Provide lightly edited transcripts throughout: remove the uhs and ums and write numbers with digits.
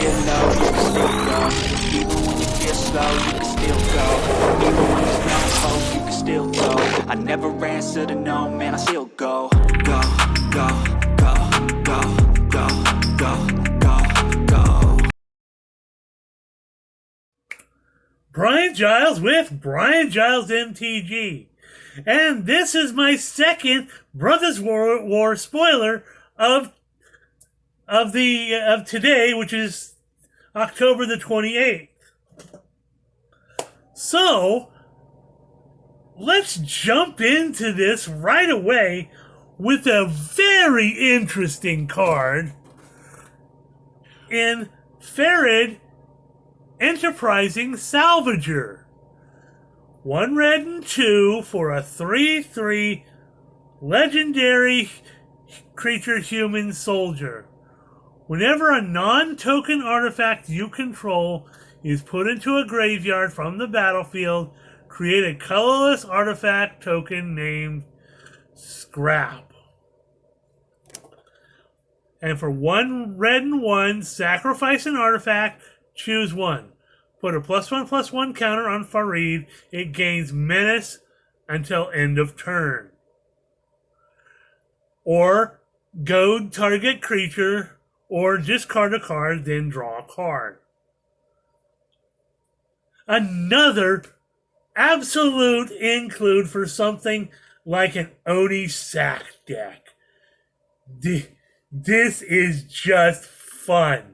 feel low, you can still go. Even when you feel slow, you can still go. Even when there's no hope, you can still go. I never answer to no, man, I still go. Go, go, go, go, go, go, go, go. Brian Giles with Brian Giles MTG. And this is my second Brothers War spoiler of today, which is October the 28th. So, let's jump into this right away with a very interesting card in Farid Enterprising Salvager. 1 red and 2 for a 3/3 legendary creature human soldier. Whenever a non-token artifact you control is put into a graveyard from the battlefield, create a colorless artifact token named Scrap. And for 1 red and 1, sacrifice an artifact, choose one. Put a +1/+1 counter on Farid. It gains menace until end of turn. Or goad target creature, or discard a card, then draw a card. Another absolute include for something like an Oni Sack deck. This is just fun.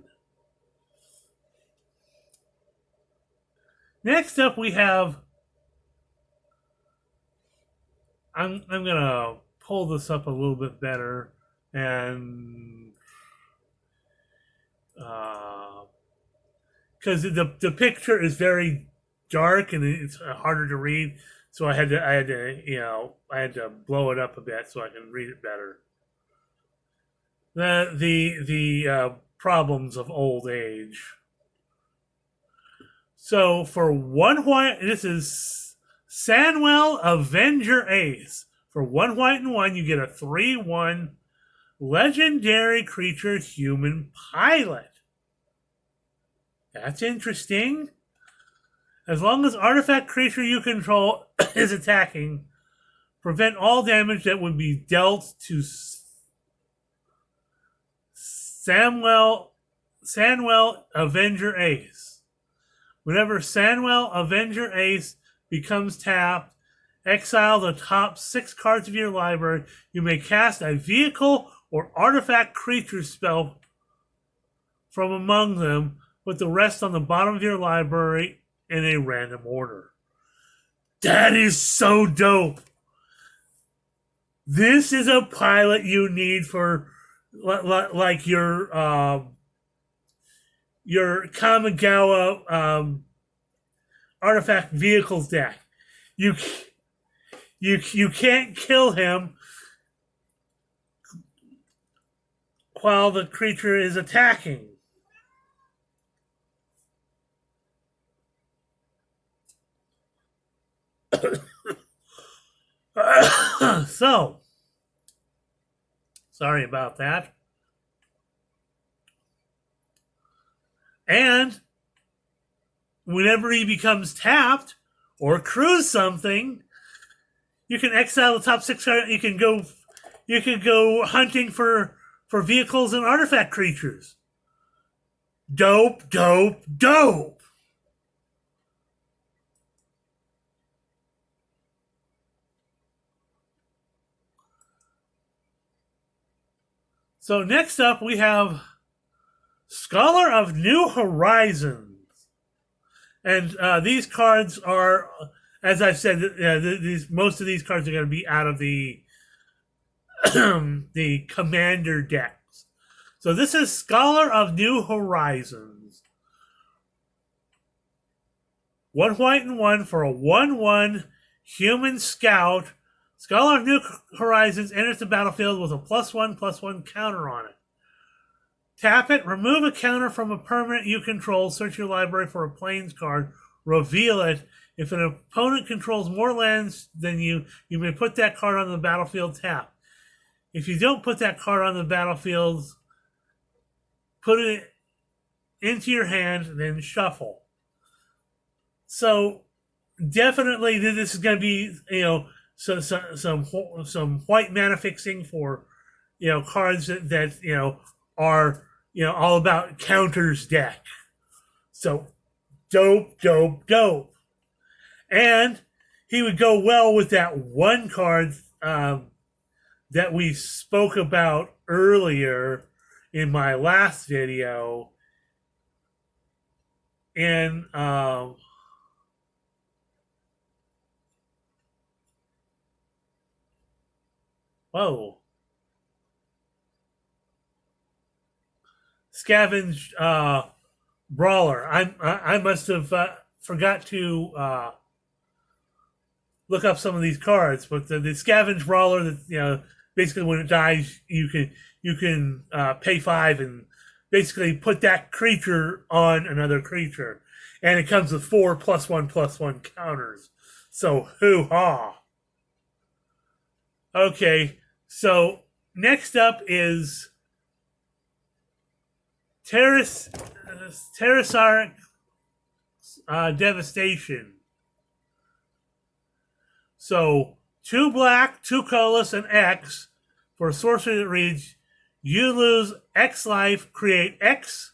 Next up we have, I'm gonna pull this up a little bit better, and because the picture is very dark and it's harder to read, so I had to blow it up a bit so I can read it better. The problems of old age. So for 1 white, this is Sanwell Avenger Ace. For 1 white and 1, you get a 3/1 legendary creature human pilot. That's interesting. As long as artifact creature you control is attacking, prevent all damage that would be dealt to Sanwell Avenger Ace. Whenever Sanwell Avenger Ace becomes tapped, exile the top 6 cards of your library. You may cast a vehicle or artifact creature spell from among them, with the rest on the bottom of your library in a random order. That is so dope. This is a pilot you need for like your Kamigawa artifact vehicles deck. You can't kill him while the creature is attacking. So, sorry about that. And whenever he becomes tapped or cruise something, you can exile the top 6 cards. You can go hunting for vehicles and artifact creatures. Dope, dope, dope. So next up we have Scholar of New Horizons. And these cards are, as I've said, most of these cards are going to be out of the the commander decks. So this is Scholar of New Horizons. 1 white and 1 for a 1/1 human scout. Scholar of New Horizons enters the battlefield with a +1/+1 counter on it. Tap it, remove a counter from a permanent you control, search your library for a plains card, reveal it. If an opponent controls more lands than you may put that card on the battlefield tapped. If you don't put that card on the battlefield, put it into your hand, then shuffle. So definitely this is going to be, some white mana fixing for, cards that are, all about counters deck. So dope, dope, dope. And he would go well with that one card that we spoke about earlier in my last video. And whoa. Scavenge Brawler. I must have forgot to look up some of these cards, but the Scavenge Brawler, that basically when it dies, you can pay 5 and basically put that creature on another creature, and it comes with 4 +1/+1 counters. So hoo ha. Okay, so next up is Terrasaric Devastation. So 2 black, 2 colorless, and X for a sorcery that reads, you lose X life, create X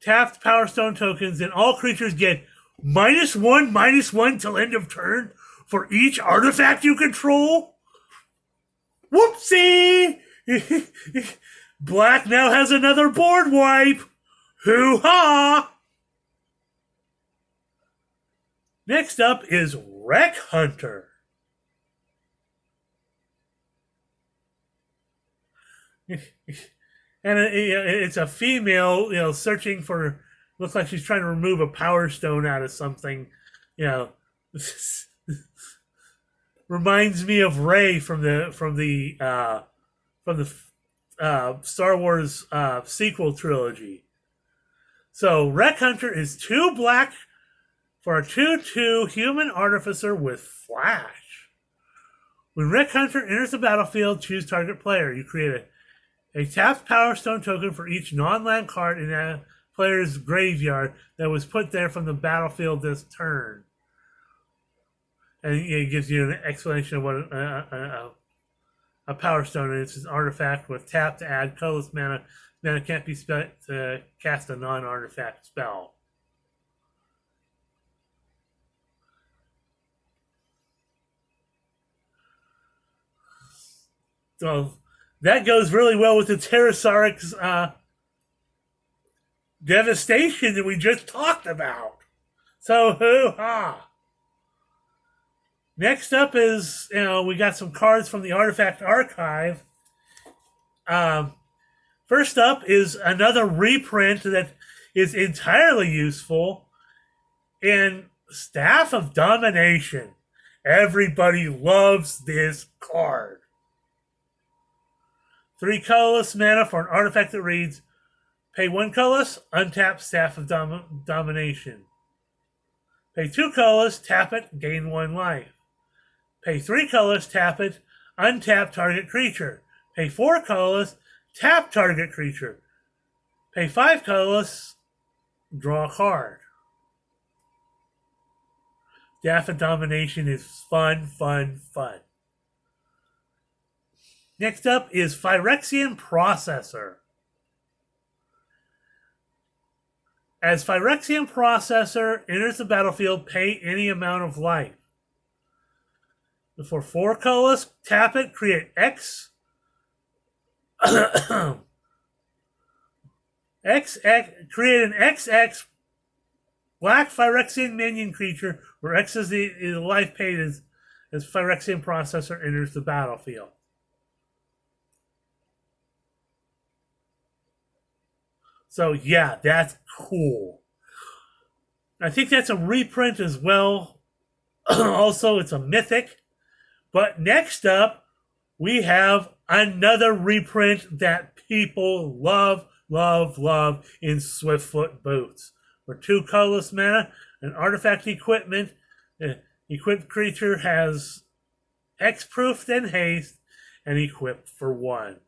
tapped Power Stone tokens, and all creatures get -1/-1 till end of turn for each artifact you control. Whoopsie! Black now has another board wipe. Hoo-ha! Next up is Wreck Hunter. And it's a female, searching for. Looks like she's trying to remove a Power Stone out of something. Reminds me of Rey from the Star Wars sequel trilogy. So Wreck Hunter is 2 black for a 2/2 human artificer with flash. When Wreck Hunter enters the battlefield, choose target player. You create a tapped Power Stone token for each non-land card in a player's graveyard that was put there from the battlefield this turn. And it gives you an explanation of what a Power Stone is. It's an artifact with tap to add colorless mana. Mana can't be spent to cast a non-artifact spell. So that goes really well with the Terrasaric's Devastation that we just talked about. So hoo-ha. Next up is, we got some cards from the Artifact Archive. First up is another reprint that is entirely useful in Staff of Domination. Everybody loves this card. 3 colorless mana for an artifact that reads, pay 1 colorless, untap Staff of Domination. Pay 2 colorless, tap it, gain 1 life. Pay 3 colorless, tap it, untap target creature. Pay 4 colorless, tap target creature. Pay 5 colorless, draw a card. Staff of Domination is fun, fun, fun. Next up is Phyrexian Processor. As Phyrexian Processor enters the battlefield, pay any amount of life. For 4 colorless, tap it, create X. Create an XX black Phyrexian minion creature where X is the life paid as Phyrexian Processor enters the battlefield. So yeah, that's cool. I think that's a reprint as well. Also, it's a mythic. But next up, we have another reprint that people love, love, love in Swiftfoot Boots. For 2 colorless mana, an artifact equipment. The equipped creature has X-proof, then haste, and equipped for 1.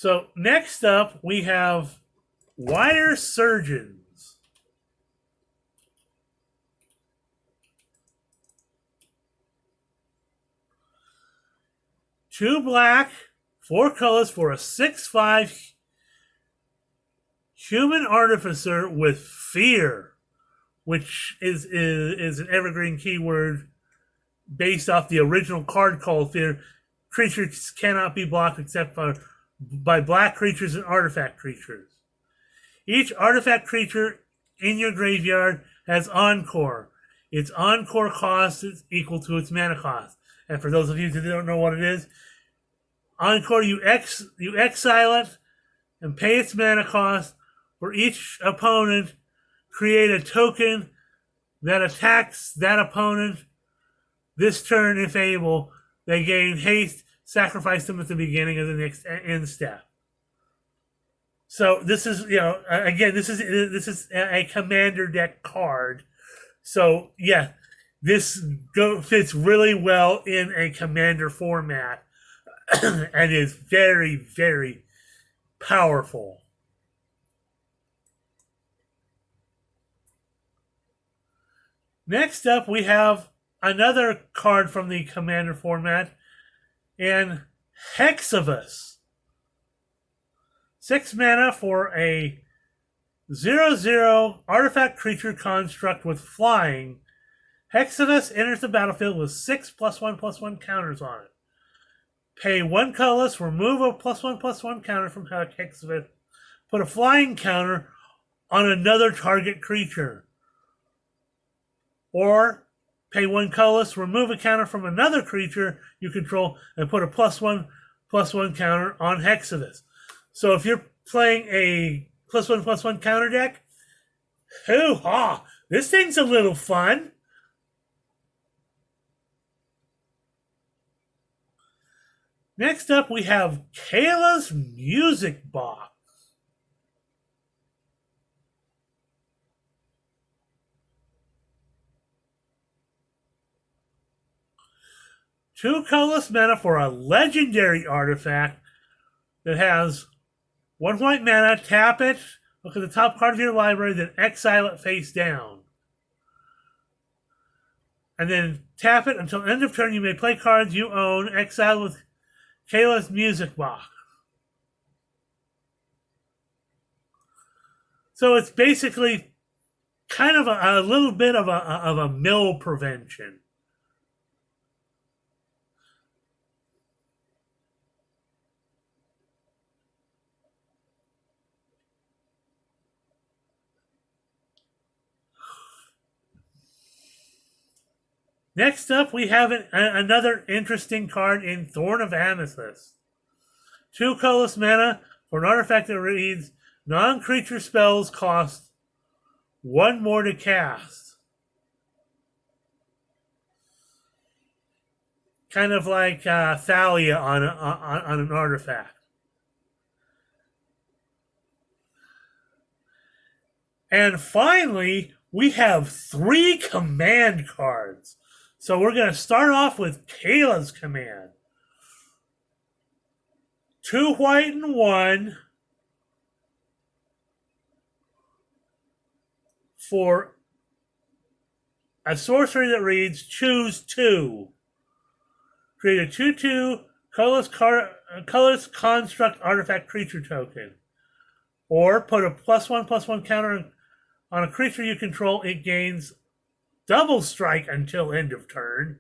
So next up, we have Wire Surgeons. Two black, 4 colors for a 6/5 human artificer with fear, which is an evergreen keyword based off the original card called Fear. Creatures cannot be blocked except by black creatures and artifact creatures. Each artifact creature in your graveyard has Encore. Its Encore cost is equal to its mana cost. And for those of you who don't know what it is, Encore, you exile it and pay its mana cost. For each opponent, create a token that attacks that opponent. This turn, if able, they gain haste. Sacrifice them at the beginning of the next end step. So this is, again, this is a commander deck card. So yeah, this fits really well in a commander format, and is very, very powerful. Next up, we have another card from the commander format, and Hexavus. 6 mana for a 0/0 artifact creature construct with flying. Hexavus enters the battlefield with 6 +1/+1 counters on it. Pay 1 colorless, remove a +1/+1 counter from Hexavus. Put a flying counter on another target creature. Or pay 1 colorless, remove a counter from another creature you control, and put a +1/+1 counter on Hexavus. So if you're playing a +1/+1 counter deck, hoo-ha! This thing's a little fun. Next up, we have Kayla's Music Box. Two colorless mana for a legendary artifact that has 1 white mana, tap it, look at the top card of your library, then exile it face down. And then tap it until end of turn. You may play cards you own, exile with Kayla's Music Box. So it's basically kind of a little bit of a mill prevention. Next up, we have another interesting card in Thorn of Amethyst. 2 colorless mana for an artifact that reads, non-creature spells cost 1 more to cast. Kind of like Thalia on an artifact. And finally, we have 3 command cards. So we're going to start off with Kayla's command. 2 white and 1 for a sorcery that reads, choose 2. Create a 2/2 colorless construct artifact creature token. Or put a +1/+1 counter on a creature you control. It gains double strike until end of turn.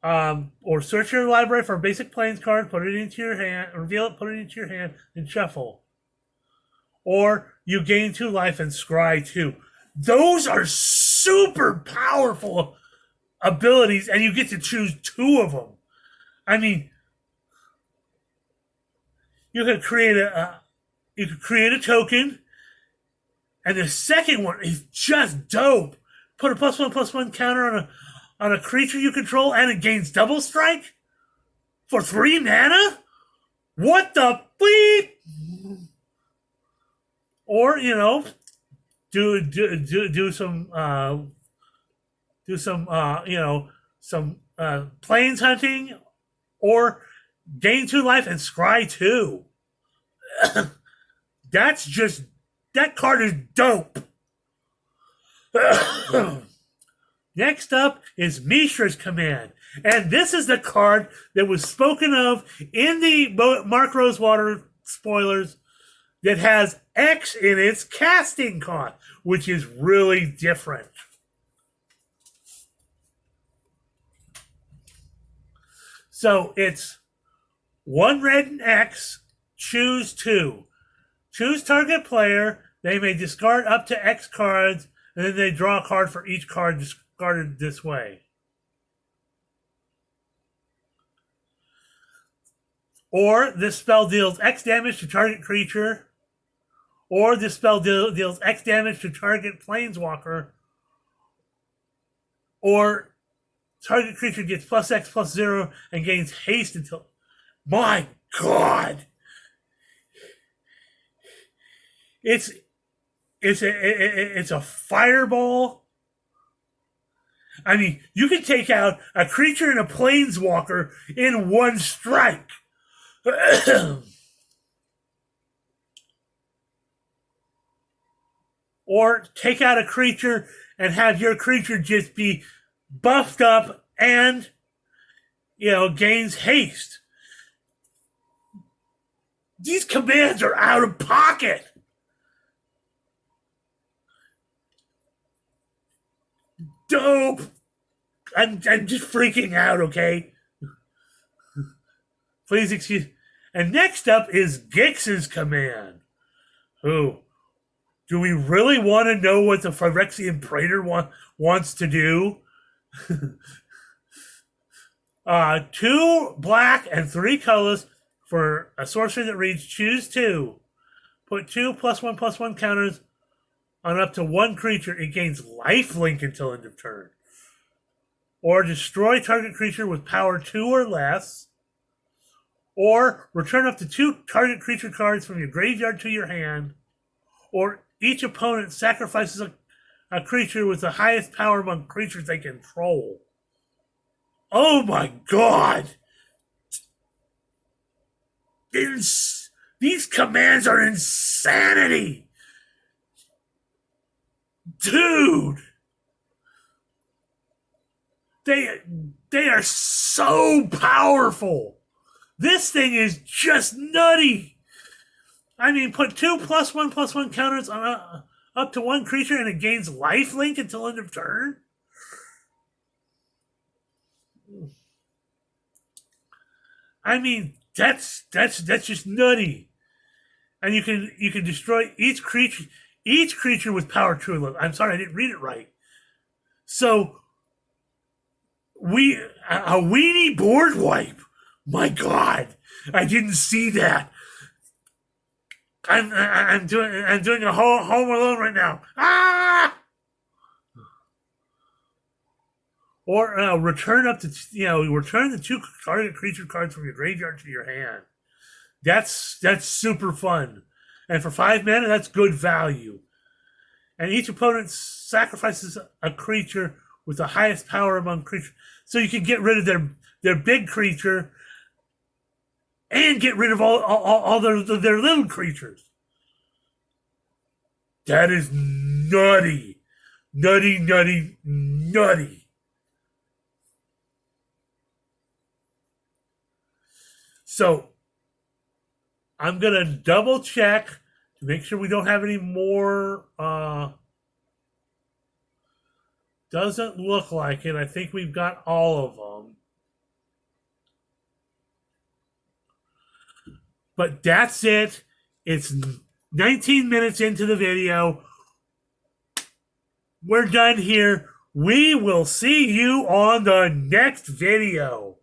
Or search your library for a basic plains card, put it into your hand, reveal it, put it into your hand, and shuffle. Or you gain 2 life and scry 2. Those are super powerful abilities, and you get to choose 2 of them. I mean, you could create a token. And the second one is just dope. Put a +1/+1 counter on a creature you control, and it gains double strike for 3 mana. What the bleep? Or do some plains hunting, or gain 2 life, and scry 2. That card is dope. Next up is Mishra's Command. And this is the card that was spoken of in the Mark Rosewater spoilers that has X in its casting cost, which is really different. So it's 1 red and X, choose 2. Choose target player. They may discard up to X cards, and then they draw a card for each card discarded this way. Or this spell deals X damage to target creature. Or this spell deals X damage to target planeswalker. Or target creature gets +X/+0 and gains haste until... My God! It's a fireball. I mean, you can take out a creature and a planeswalker in one strike. Or take out a creature and have your creature just be buffed up and, gains haste. These commands are out of pocket. Dope. I'm just freaking out, okay? Please excuse. And next up is Gix's Command. Who? Do we really want to know what the Phyrexian Praetor wants to do? 2 black and 3 colors for a sorcery that reads choose 2. Put 2 +1/+1 counters on up to 1 creature. It gains lifelink until end of turn. Or destroy target creature with power 2 or less. Or return up to 2 target creature cards from your graveyard to your hand. Or each opponent sacrifices a creature with the highest power among creatures they control. Oh my God! These commands are insanity! Dude! They are so powerful! This thing is just nutty! I mean, put 2 +1/+1 counters on up to 1 creature and it gains lifelink until end of turn? I mean, that's just nutty. And you can destroy each creature with power 2. I'm sorry, I didn't read it right. So a weenie board wipe. My God, I didn't see that. I'm doing a Home Alone right now. Ah! Or return the 2 target creature cards from your graveyard to your hand. That's super fun, and for 5 mana, that's good value. And each opponent sacrifices a creature with the highest power among creatures, so you can get rid of their big creature and get rid of all their little creatures. That is nutty. Nutty, nutty, nutty. So, I'm going to double check to make sure we don't have any more. Doesn't look like it. I think we've got all of them. But that's it. It's 19 minutes into the video. We're done here. We will see you on the next video.